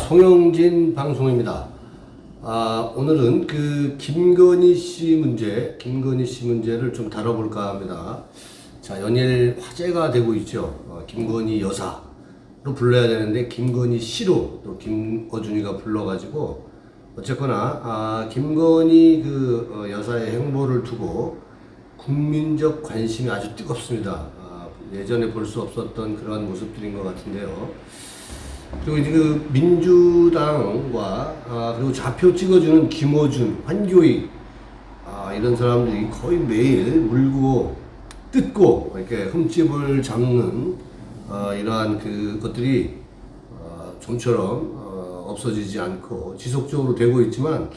송영진 방송입니다. 오늘은 김건희 씨 문제를 좀 다뤄볼까 합니다. 자, 연일 화제가 되고 있죠. 김건희 여사로 불러야 되는데 김건희 씨로 또 김어준이가 불러가지고 어쨌거나 김건희 여사의 행보를 두고 국민적 관심이 아주 뜨겁습니다. 예전에 볼 수 없었던 그런 모습들인 것 같은데요. 그리고 이제 민주당과 그리고 좌표 찍어주는 김어준, 한교익 이런 사람들이 거의 매일 물고 뜯고 이렇게 흠집을 잡는 이러한 것들이 좀처럼 없어지지 않고 지속적으로 되고 있지만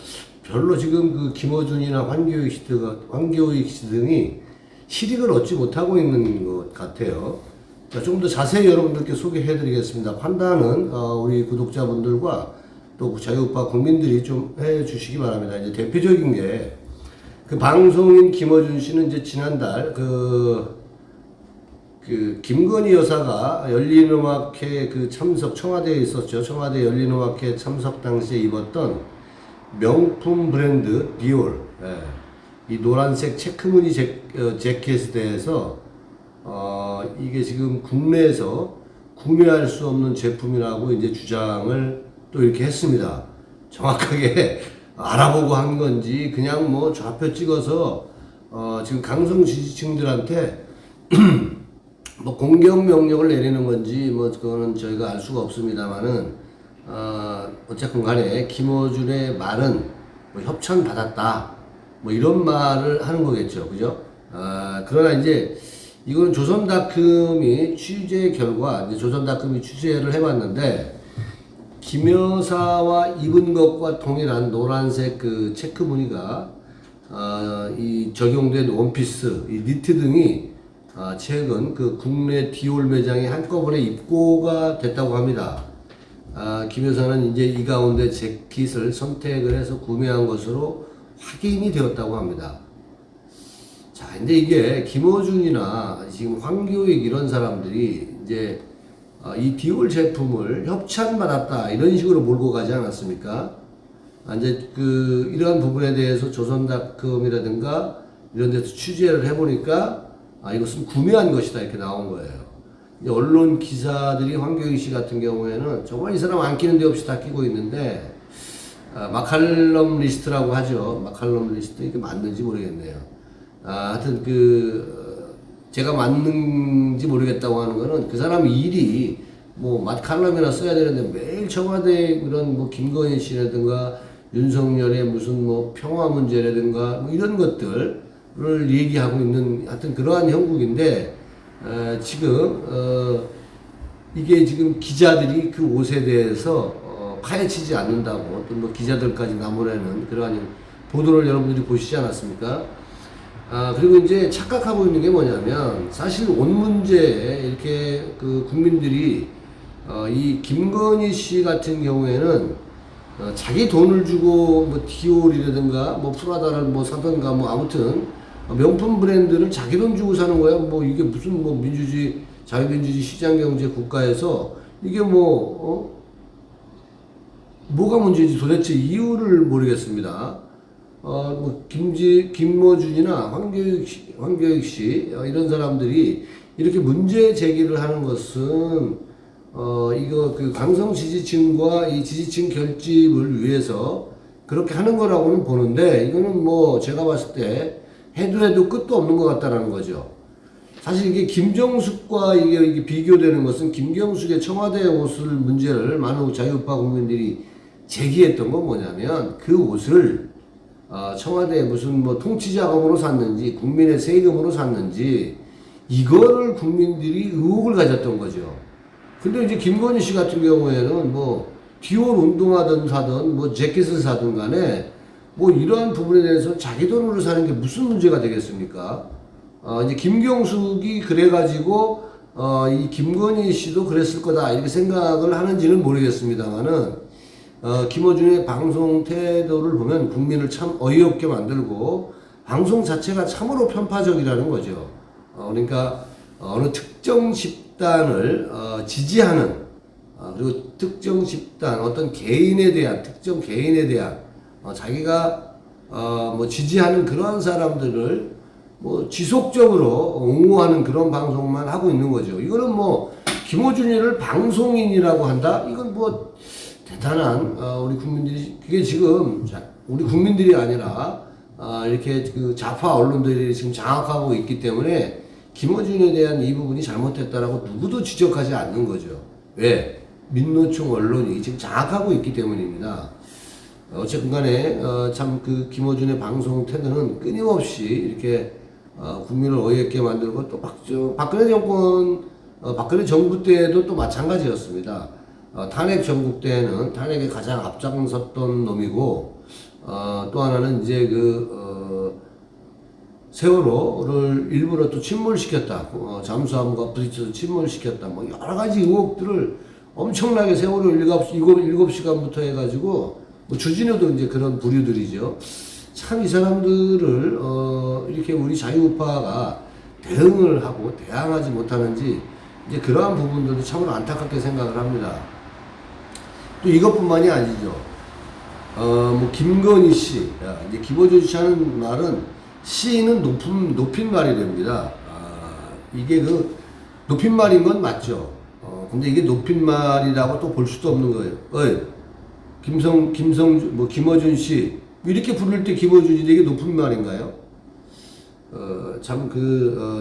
별로 지금 김어준이나 한교익 씨 등이 실익을 얻지 못하고 있는 것 같아요. 자, 조금 더 자세히 여러분들께 소개해 드리겠습니다. 판단은 우리 구독자분들과 또 자유우파 국민들이 좀 해 주시기 바랍니다. 이제 대표적인 게 방송인 김어준 씨는 이제 지난달 김건희 여사가 열린음악회 참석, 청와대에 있었죠. 청와대 열린음악회 참석 당시에 입었던 명품 브랜드 디올, 이 노란색 체크무늬 재킷에 대해서 이게 지금 국내에서 구매할 수 없는 제품이라고 이제 주장을 또 이렇게 했습니다. 정확하게 알아보고 한 건지 그냥 뭐 좌표 찍어서 지금 강성 지지층들한테 뭐 공격 명령을 내리는 건지 뭐 그거는 저희가 알 수가 없습니다만은 어쨌건 간에 김어준의 말은 뭐 협찬 받았다 뭐 이런 말을 하는 거겠죠, 그죠? 그러나 이제 이건 조선닷컴이 취재 결과 이제 조선닷컴이 취재를 해봤는데 김 여사와 입은 것과 동일한 노란색 체크 무늬가 이 적용된 원피스, 이 니트 등이 최근 국내 디올 매장에 한꺼번에 입고가 됐다고 합니다. 김 여사는 이제 이 가운데 재킷을 선택을 해서 구매한 것으로 확인이 되었다고 합니다. 자, 근데 이게 김어준이나 지금 황교익 이런 사람들이 이제 이 디올 제품을 협찬받았다 이런 식으로 몰고 가지 않았습니까? 이제 이러한 부분에 대해서 조선닷컴이라든가 이런 데서 취재를 해보니까 이것은 구매한 것이다 이렇게 나온 거예요. 이제 언론 기사들이 황교익 씨 같은 경우에는 정말 이 사람 안 끼는 데 없이 다 끼고 있는데 마칼럼 리스트라고 하죠. 마칼럼 리스트 이게 맞는지 모르겠네요. 하여튼 제가 맞는지 모르겠다고 하는 거는 그 사람 일이 뭐 마칼럼이나 써야 되는데 매일 청와대 그런 뭐 김건희 씨라든가 윤석열의 무슨 뭐 평화 문제라든가 뭐 이런 것들을 얘기하고 있는 하여튼 그러한 형국인데 지금 이게 지금 기자들이 그 옷에 대해서 파헤치지 않는다고 또 뭐 기자들까지 나무라는 그러한 보도를 여러분들이 보시지 않았습니까? 그리고 이제 착각하고 있는 게 뭐냐면 사실 옷 문제에 이렇게 국민들이 이 김건희 씨 같은 경우에는 자기 돈을 주고 뭐 디올이라든가 뭐 프라다를 뭐 사든가 뭐 아무튼 명품 브랜드를 자기 돈 주고 사는 거야. 뭐 이게 무슨 뭐 민주주의 자유민주주의 시장경제 국가에서 이게 뭐가 문제인지 도대체 이유를 모르겠습니다. 뭐 김어준이나 황교익 씨 이런 사람들이 이렇게 문제 제기를 하는 것은 이거 강성 지지층과 이 지지층 결집을 위해서 그렇게 하는 거라고는 보는데 이거는 뭐 제가 봤을 때 해도 끝도 없는 것 같다라는 거죠. 사실 이게 김정숙과 이게 비교되는 것은 김경숙의 청와대 옷을 문제를 많은 자유우파 국민들이 제기했던 건 뭐냐면 그 옷을 청와대 무슨 뭐 통치 자금으로 샀는지 국민의 세금으로 샀는지 이거를 국민들이 의혹을 가졌던 거죠. 근데 이제 김건희 씨 같은 경우에는 뭐 디올 운동화든 사든 뭐 재킷을 사든 간에 뭐 이러한 부분에 대해서 자기 돈으로 사는 게 무슨 문제가 되겠습니까? 이제 김경숙이 그래가지고 이 김건희 씨도 그랬을 거다 이렇게 생각을 하는지는 모르겠습니다만은 김어준의 방송 태도를 보면 국민을 참 어이없게 만들고 방송 자체가 참으로 편파적이라는 거죠. 그러니까 어느 특정 집단을 지지하는 그리고 특정 집단, 어떤 개인에 대한, 특정 개인에 대한, 자기가, 뭐, 지지하는 그러한 사람들을 뭐, 지속적으로 옹호하는 그런 방송만 하고 있는 거죠. 이거는 뭐, 김어준이를 방송인이라고 한다? 이건 뭐, 대단한, 우리 국민들이, 그게 지금, 우리 국민들이 아니라, 이렇게 그 좌파 언론들이 지금 장악하고 있기 때문에, 김어준에 대한 이 부분이 잘못됐다라고 누구도 지적하지 않는 거죠. 왜? 민노총 언론이 지금 장악하고 있기 때문입니다. 어쨌든 간에, 참 그 김어준의 방송 태도는 끊임없이 이렇게, 국민을 어이없게 만들고 또 박근혜 정권, 박근혜 정부 때도 또 마찬가지였습니다. 탄핵 전국 때에는 탄핵에 가장 앞장섰던 놈이고, 또 하나는 이제 세월호를 일부러 또 침몰시켰다. 잠수함과 부딪혀서 침몰시켰다. 뭐 여러 가지 의혹들을 엄청나게 세월호 7시간부터 해가지고, 뭐 주진우도 이제 그런 부류들이죠. 참 이 사람들을, 이렇게 우리 자유우파가 대응을 하고 대항하지 못하는지, 이제 그러한 부분들도 참으로 안타깝게 생각을 합니다. 또 이것뿐만이 아니죠. 뭐 김건희 씨, 이제 김어준 씨 하는 말은 씨는 높인 말이 됩니다. 이게 그 높임말인 건 맞죠. 근데 이게 높임말이라고 또 볼 수도 없는 거예요. 김어준 씨 이렇게 부를 때 김어준인데 이게 높임말인가요?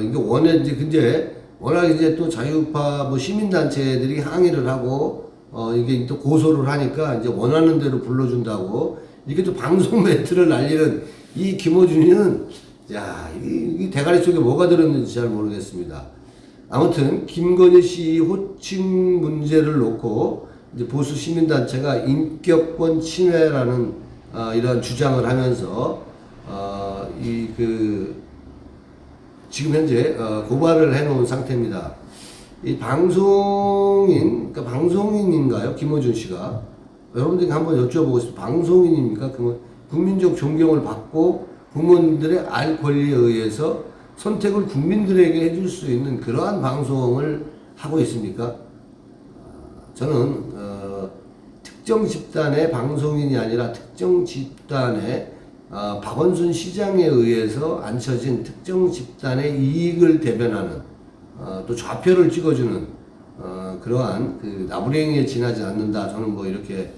이게 이제 워낙 이제 또 자유파 뭐 시민단체들이 항의를 하고 이게 또 고소를 하니까 이제 원하는 대로 불러준다고 이게 또 방송 멘트를 날리는 이 김어준이는 이 대가리 속에 뭐가 들었는지 잘 모르겠습니다. 아무튼 김건희 씨 호칭 문제를 놓고 이제 보수 시민단체가 인격권 침해라는 이러한 주장을 하면서 지금 현재 고발을 해놓은 상태입니다. 이 방송인인가요? 김어준 씨가 여러분들께 한번 여쭤보고 싶습니다. 방송인입니까? 국민적 존경을 받고 국민들의 알 권리에 의해서 선택을 국민들에게 해줄 수 있는 그러한 방송을 하고 있습니까? 저는 특정 집단의 방송인이 아니라 특정 집단의 박원순 시장에 의해서 앉혀진 특정 집단의 이익을 대변하는 또 좌표를 찍어주는 그러한 그 나부랭이에 지나지 않는다. 저는 뭐 이렇게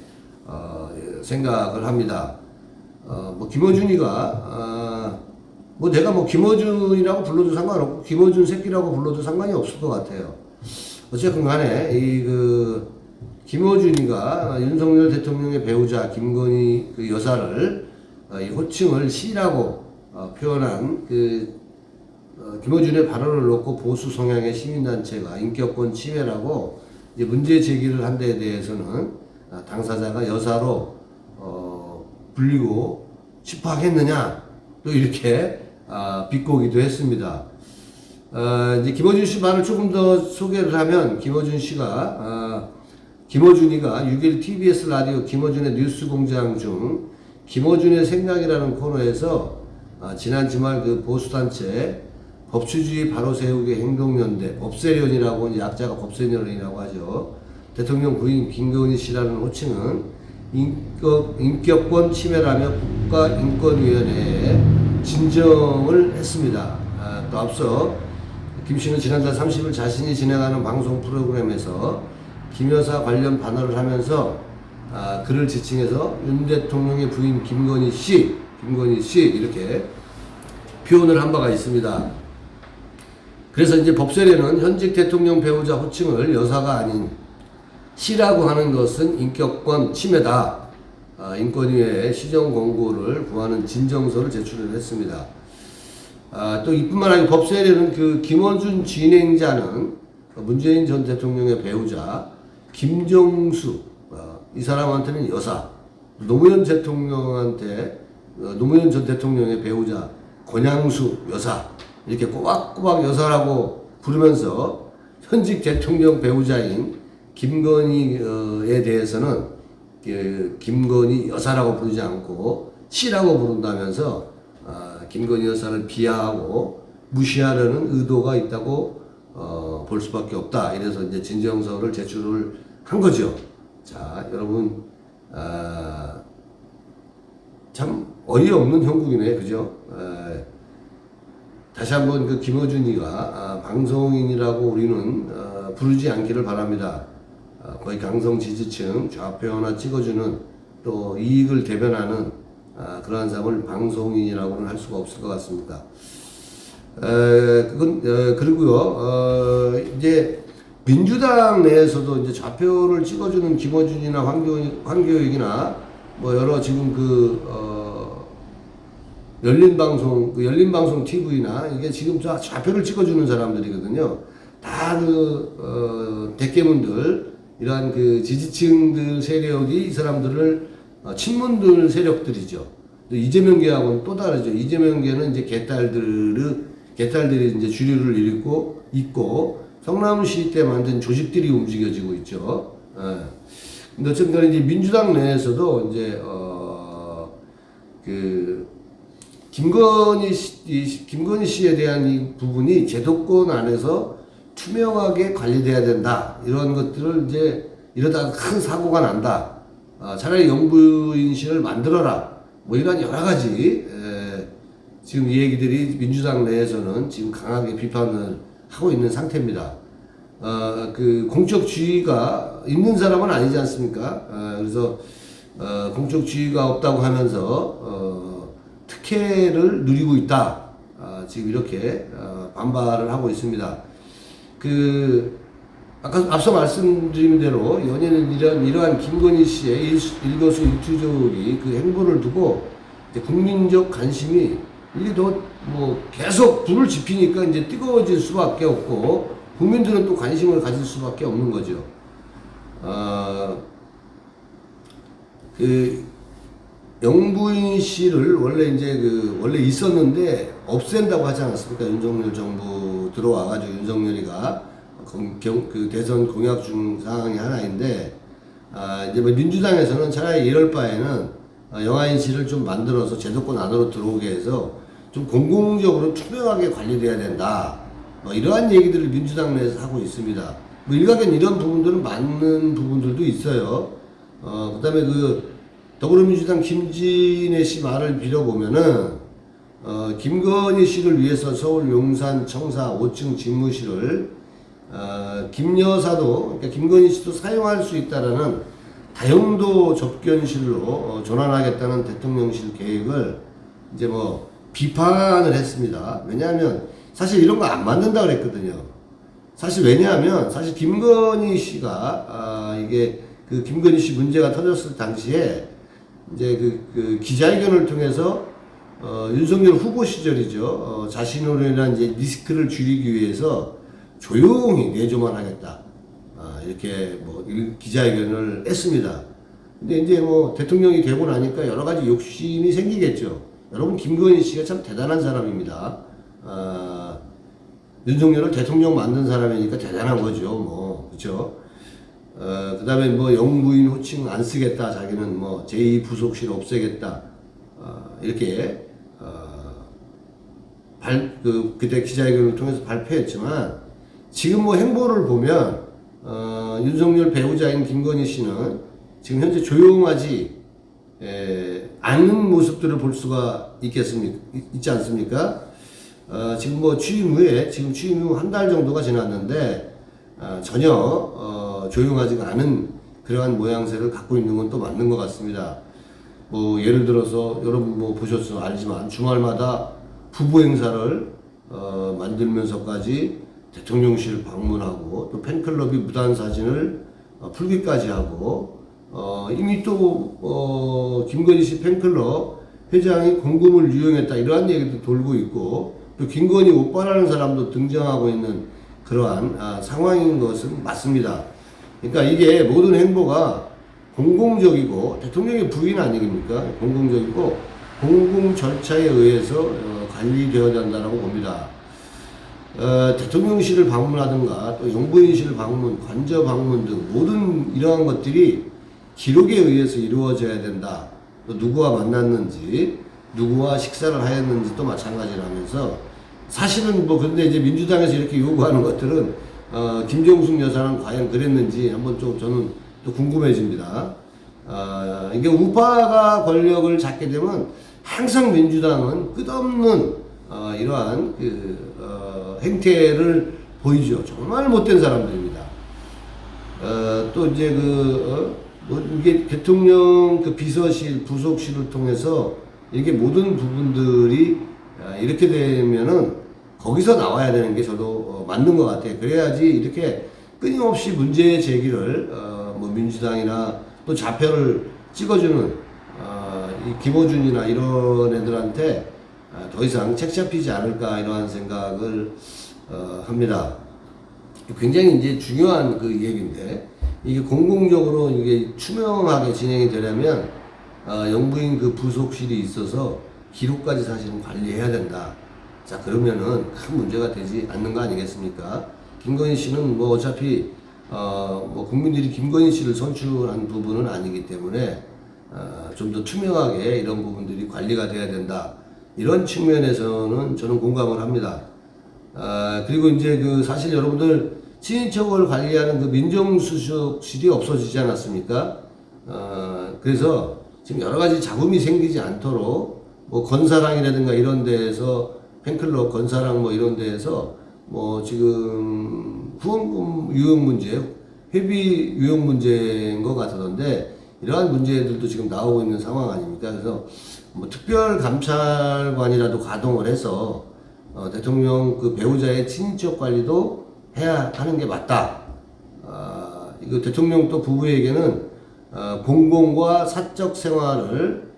생각을 합니다. 뭐 김어준이가 뭐 내가 뭐 김어준이라고 불러도 상관없고 김어준 새끼라고 불러도 상관이 없을 것 같아요. 어쨌든 간에 김어준이가 윤석열 대통령의 배우자 김건희 그 여사를 이 호칭을 씨라고 표현한 김어준의 발언을 놓고 보수 성향의 시민단체가 인격권 침해라고 이제 문제 제기를 한 데에 대해서는 당사자가 여사로 불리고 싶어하겠느냐 또 이렇게 비꼬기도 했습니다. 이제 김어준 씨 말을 조금 더 소개를 하면 김어준이가 6일 TBS 라디오 김어준의 뉴스공장 중 김어준의 생각이라는 코너에서 지난 주말 그 보수단체 법치주의 바로 세우기 행동연대 법세련이라고 이제 약자가 법세련이라고 하죠. 대통령 부인 김건희 씨라는 호칭은 인격권 침해라며 국가인권위원회에 진정을 했습니다. 또 앞서 김 씨는 지난달 30일 자신이 진행하는 방송 프로그램에서 김 여사 관련 반언을 하면서 그를 지칭해서 윤 대통령의 부인 김건희 씨 이렇게 표현을 한 바가 있습니다. 그래서 이제 법세련은 현직 대통령 배우자 호칭을 여사가 아닌 씨라고 하는 것은 인격권 침해다. 인권위에 시정 권고를 구하는 진정서를 제출을 했습니다. 또 이뿐만 아니고 법세련은 그 김어준 진행자는 문재인 전 대통령의 배우자 김정수 이 사람한테는 여사, 노무현 전 대통령의 배우자 권양수 여사 이렇게 꼬박꼬박 여사라고 부르면서 현직 대통령 배우자인 김건희에 대해서는 김건희 여사라고 부르지 않고 씨라고 부른다면서 김건희 여사를 비하하고 무시하려는 의도가 있다고 볼 수밖에 없다. 이래서 이제 진정서를 제출을 한 거죠. 자, 여러분, 참 어이없는 형국이네, 그죠? 다시 한번 그 김어준이가 방송인이라고 우리는 부르지 않기를 바랍니다. 거의 강성 지지층 좌표 하나 찍어주는 또 이익을 대변하는 그러한 사람을 방송인이라고는 할 수가 없을 것 같습니다. 그리고요, 이제 민주당 내에서도 이제 좌표를 찍어주는 김어준이나 황교익이나 뭐 여러 지금 열린방송 TV나 이게 지금 좌표를 찍어주는 사람들이거든요. 다 대깨문들, 이러한 지지층들 세력이 이 사람들을 친문들 세력들이죠. 이재명계하고는 또 다르죠. 이재명계는 이제 개딸들이 이제 주류를 잇고 성남시 때 만든 조직들이 움직여지고 있죠. 근데 어쨌든 간에 이제 민주당 내에서도 이제 김건희 씨에 대한 이 부분이 제도권 안에서 투명하게 관리돼야 된다. 이런 것들을 이제 이러다가 큰 사고가 난다. 차라리 영부인실을 만들어라. 뭐 이런 여러 가지 지금 이 얘기들이 민주당 내에서는 지금 강하게 비판을 하고 있는 상태입니다. 공적 지위가 있는 사람은 아니지 않습니까? 그래서 공적 지위가 없다고 하면서 특혜를 누리고 있다. 지금 이렇게 반발을 하고 있습니다. 앞서 말씀드린 대로 연예는 이러한 김건희 씨의 일거수일투족이 그 행보를 두고 이제 국민적 관심이 이게 뭐 계속 불을 지피니까 이제 뜨거워질 수밖에 없고 국민들은 또 관심을 가질 수밖에 없는 거죠. 영부인 씨를 원래 있었는데 없앤다고 하지 않았습니까? 윤석열 정부 들어와가지고 윤석열이가 대선 공약 중 사항이 하나인데, 이제 뭐 민주당에서는 차라리 이럴 바에는 영아인 씨를 좀 만들어서 제도권 안으로 들어오게 해서 좀 공공적으로 투명하게 관리돼야 된다. 뭐 이러한 얘기들을 민주당 내에서 하고 있습니다. 뭐 일각엔 이런 부분들은 맞는 부분들도 있어요. 그 다음에 더불어민주당 김진애 씨 말을 빌어보면은, 김건희 씨를 위해서 서울 용산 청사 5층 집무실을, 김 여사도, 그러니까 김건희 씨도 사용할 수 있다라는 다용도 접견실로 전환하겠다는 대통령실 계획을 이제 뭐 비판을 했습니다. 왜냐하면 사실 이런 거 안 만든다 그랬거든요. 사실 김건희 씨가, 이게 김건희 씨 문제가 터졌을 당시에 이제 기자회견을 통해서 윤석열 후보 시절이죠. 자신으로 인한 이제 리스크를 줄이기 위해서 조용히 내조만 하겠다. 이렇게 뭐 기자회견을 했습니다. 근데 이제 뭐 대통령이 되고 나니까 여러 가지 욕심이 생기겠죠. 여러분, 김건희 씨가 참 대단한 사람입니다. 윤석열을 대통령 만든 사람이니까 대단한 거죠. 뭐, 그쵸? 그 다음에 뭐 영부인 호칭 안 쓰겠다. 자기는 뭐 제2부속실 없애겠다. 이렇게, 그때 기자회견을 통해서 발표했지만, 지금 뭐 행보를 보면, 윤석열 배우자인 김건희 씨는 지금 현재 조용하지, 않는 모습들을 볼 수가 있지 않습니까? 지금 뭐 취임 후 한 달 정도가 지났는데, 전혀, 조용하지가 않은 그러한 모양새를 갖고 있는 건 또 맞는 것 같습니다. 뭐, 예를 들어서, 여러분 뭐 보셨어, 알지만, 주말마다 부부 행사를, 만들면서까지 대통령실 방문하고, 또 팬클럽이 무단 사진을 풀기까지 하고, 이미 또, 김건희 씨 팬클럽 회장이 공금을 유용했다, 이러한 얘기도 돌고 있고, 또 김건희 오빠라는 사람도 등장하고 있는 그러한 상황인 것은 맞습니다. 그러니까 이게 모든 행보가 공공적이고, 대통령의 부인 아니겠습니까? 공공적이고, 공공 절차에 의해서 관리되어야 한다고 봅니다. 대통령실을 방문하든가, 또 영부인실 방문, 관저 방문 등 모든 이러한 것들이 기록에 의해서 이루어져야 된다. 또 누구와 만났는지, 누구와 식사를 하였는지 또 마찬가지라면서, 사실은 뭐 근데 이제 민주당에서 이렇게 요구하는 것들은 김정숙 여사는 과연 그랬는지 한번 좀 저는 또 궁금해집니다. 이게 우파가 권력을 잡게 되면 항상 민주당은 끝없는 이러한 행태를 보이죠. 정말 못된 사람들입니다. 또 이제 뭐 이게 대통령 그 비서실, 부속실을 통해서 이렇게 모든 부분들이 이렇게 되면은 거기서 나와야 되는 게 저도 맞는 것 같아요. 그래야지 이렇게 끊임없이 문제 제기를 뭐 민주당이나 또 좌표를 찍어주는 이 김어준이나 이런 애들한테 더 이상 책 잡히지 않을까 이러한 생각을 합니다. 굉장히 이제 중요한 그 얘기인데 이게 공공적으로 이게 투명하게 진행이 되려면 영부인 그 부속실이 있어서 기록까지 사실은 관리해야 된다. 자, 그러면은 큰 문제가 되지 않는 거 아니겠습니까? 김건희 씨는 뭐 어차피 뭐 국민들이 김건희 씨를 선출한 부분은 아니기 때문에 좀 더 투명하게 이런 부분들이 관리가 돼야 된다. 이런 측면에서는 저는 공감을 합니다. 그리고 이제 그 사실 여러분들 친인척을 관리하는 그 민정수석실이 없어지지 않았습니까? 그래서 지금 여러 가지 잡음이 생기지 않도록 뭐 건사랑이라든가 이런 데에서 팬클럽 건사랑 뭐 이런 데에서 뭐 지금 후원금 유용 문제, 회비 유용 문제인 것 같던데 이러한 문제들도 지금 나오고 있는 상황 아닙니까? 그래서 뭐 특별감찰관이라도 가동을 해서 대통령 그 배우자의 친인척 관리도 해야 하는 게 맞다. 이거 대통령 또 부부에게는 공공과 사적 생활을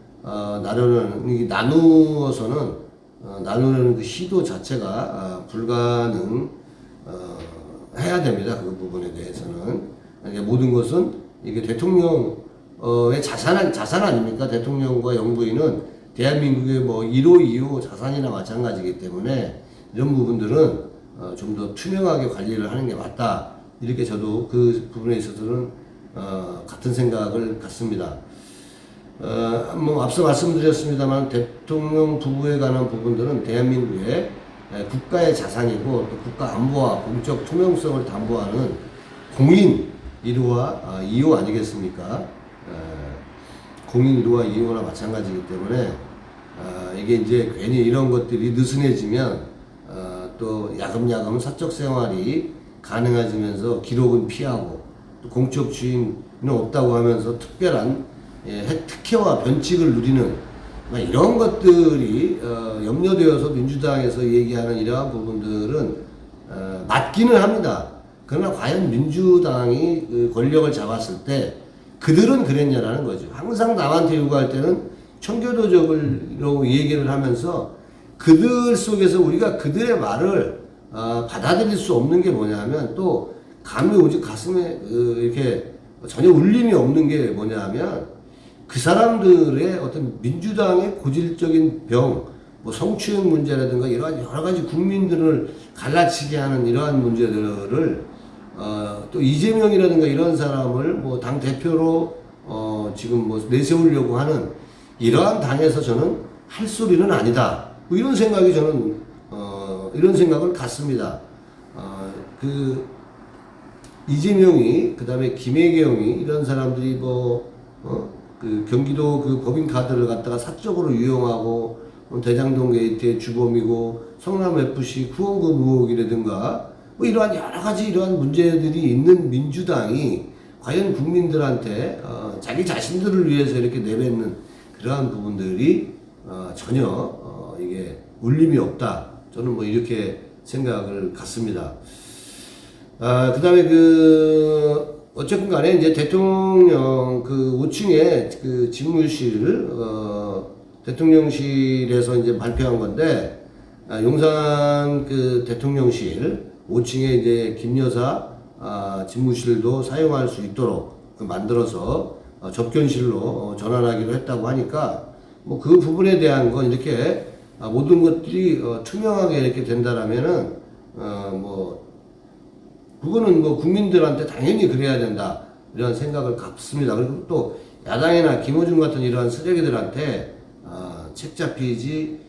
나누어서는 나누는 그 시도 자체가 불가능 해야 됩니다. 그 부분에 대해서는 모든 것은 이게 대통령의 자산 아닙니까? 대통령과 영부인은 대한민국의 뭐 1호, 2호 자산이나 마찬가지이기 때문에 이런 부분들은 좀 더 투명하게 관리를 하는 게 맞다. 이렇게 저도 그 부분에 있어서는 같은 생각을 갖습니다. 뭐 앞서 말씀드렸습니다만 대통령 부부에 관한 부분들은 대한민국의 국가의 자산이고 또 국가 안보와 공적 투명성을 담보하는 공인 1호와 2호 아니겠습니까? 공인 1호와 2호나 마찬가지이기 때문에 이게 이제 괜히 이런 것들이 느슨해지면 또 야금야금 사적 생활이 가능해지면서 기록은 피하고 또 공적 주인은 없다고 하면서 특별한 특혜와 변칙을 누리는 이런 것들이 염려되어서 민주당에서 얘기하는 이러한 부분들은 맞기는 합니다. 그러나 과연 민주당이 그 권력을 잡았을 때 그들은 그랬냐라는 거죠. 항상 남한테 요구할 때는 청교도적으로 얘기를 하면서 그들 속에서 우리가 그들의 말을 받아들일 수 없는 게 뭐냐면 또 감이 오직 가슴에 이렇게 전혀 울림이 없는 게 뭐냐면 그 사람들의 어떤 민주당의 고질적인 병, 뭐 성추행 문제라든가 여러 가지 국민들을 갈라치게 하는 이러한 문제들을 또 이재명이라든가 이런 사람을 뭐 당 대표로 지금 뭐 내세우려고 하는 이러한 당에서 저는 할 소리는 아니다. 뭐 이런 생각이 저는 이런 생각을 갖습니다. 그 이재명이 그다음에 김혜경이 이런 사람들이 그 경기도 그 법인카드를 갖다가 사적으로 유용하고 대장동 게이트의 주범이고 성남 FC 후원금 의혹이라든가 뭐 이러한 여러 가지 이러한 문제들이 있는 민주당이 과연 국민들한테 자기 자신들을 위해서 이렇게 내뱉는 그러한 부분들이 전혀 이게 울림이 없다. 저는 뭐 이렇게 생각을 갖습니다. 그 다음에 어쨌든 간에 이제 대통령 그 5층에 그 집무실, 대통령실에서 이제 발표한 건데, 용산 그 대통령실 5층에 이제 김 여사, 집무실도 사용할 수 있도록 만들어서 접견실로 전환하기로 했다고 하니까, 뭐 그 부분에 대한 건 이렇게 모든 것들이 투명하게 이렇게 된다라면은, 그거는 뭐 국민들한테 당연히 그래야 된다. 이런 생각을 갖습니다. 그리고 또 야당이나 김어준 같은 이러한 쓰레기들한테 책 잡히지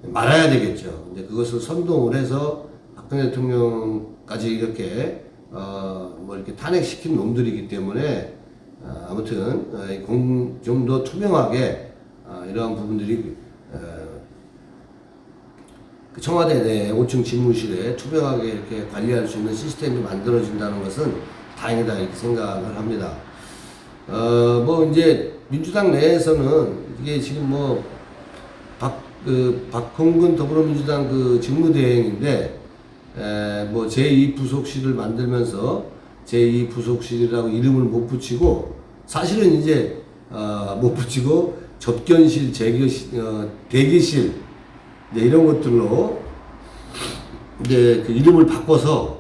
말아야 되겠죠. 이제 그것을 선동을 해서 박근혜 대통령까지 이렇게 뭐 이렇게 탄핵시킨 놈들이기 때문에 아무튼 좀 더 투명하게 이러한 부분들이 그 청와대 내 5층 집무실에 투명하게 이렇게 관리할 수 있는 시스템이 만들어진다는 것은 다행이다 이렇게 생각을 합니다. 뭐 이제 민주당 내에서는 이게 지금 뭐 박홍근 더불어민주당 그 직무대행인데 뭐 제2부속실을 만들면서 제2부속실이라고 이름을 못 붙이고 사실은 이제 못 붙이고 접견실, 대기실 이제 이런 것들로 이제 그 이름을 바꿔서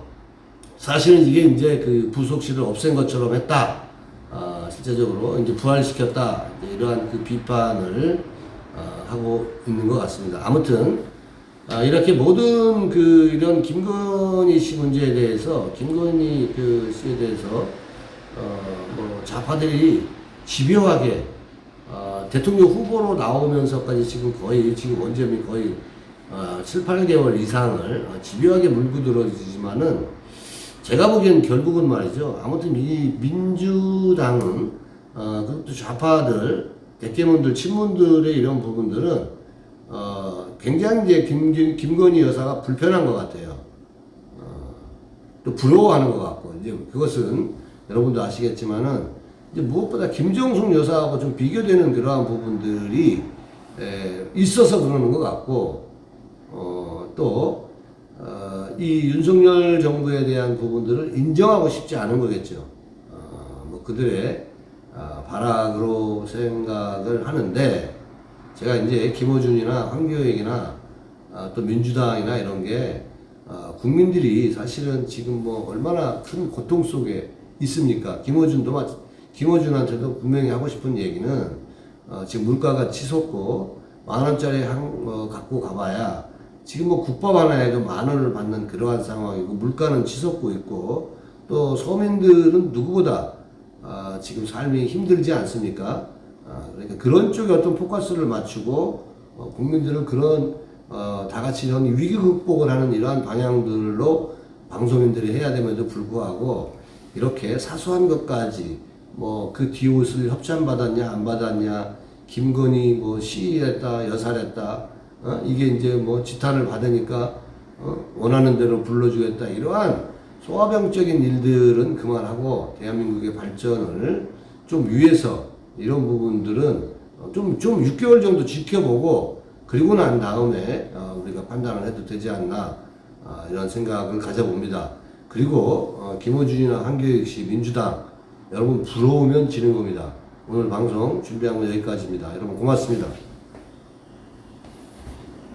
사실은 이게 이제 그 부속실을 없앤 것처럼 했다. 실제적으로 이제 부활시켰다. 이제 이러한 그 비판을 하고 있는 것 같습니다. 아무튼 이렇게 모든 그 이런 김건희 씨 문제에 대해서 김건희 그 씨에 대해서 뭐 좌파들이 집요하게 대통령 후보로 나오면서까지 지금 원점이 거의 7, 8개월 이상을 집요하게 물고 들어지지만은 제가 보기엔 결국은 말이죠. 아무튼 이 민주당은 그것도 좌파들, 대깨문들, 친문들의 이런 부분들은 굉장히 이제 김건희 여사가 불편한 것 같아요. 또 부러워하는 것 같고 이제 그것은 여러분도 아시겠지만은 이제 무엇보다 김정숙 여사하고 좀 비교되는 그러한 부분들이 있어서 그러는 것 같고 또 이 윤석열 정부에 대한 부분들을 인정하고 싶지 않은 거겠죠. 뭐 그들의 발악으로 생각을 하는데 제가 이제 김어준이나 황교익이나 또 민주당이나 이런 게 국민들이 사실은 지금 뭐 얼마나 큰 고통 속에 있습니까? 김어준한테도 분명히 하고 싶은 얘기는 지금 물가가 치솟고 10,000원짜리 갖고 가봐야 지금 뭐 국밥 하나에도 10,000원을 받는 그러한 상황이고 물가는 치솟고 있고 또 서민들은 누구보다 지금 삶이 힘들지 않습니까? 그러니까 그런 쪽에 어떤 포커스를 맞추고 국민들은 그런 다 같이 이런 위기 극복을 하는 이러한 방향들로 방송인들이 해야 됨에도 불구하고 이렇게 사소한 것까지 뭐 그 뒤옷을 협찬받았냐 안 받았냐 김건희 뭐 시위했다 여살했다 이게 이제 뭐 지탄을 받으니까 원하는 대로 불러주겠다 이러한 소화병적인 일들은 그만하고 대한민국의 발전을 좀 위해서 이런 부분들은 좀 6개월 정도 지켜보고 그리고 난 다음에 우리가 판단을 해도 되지 않나 이런 생각을 가져봅니다. 그리고 김어준이나 한교익 씨 민주당 여러분 부러우면 지는 겁니다. 오늘 방송 준비한 건 여기까지입니다. 여러분 고맙습니다.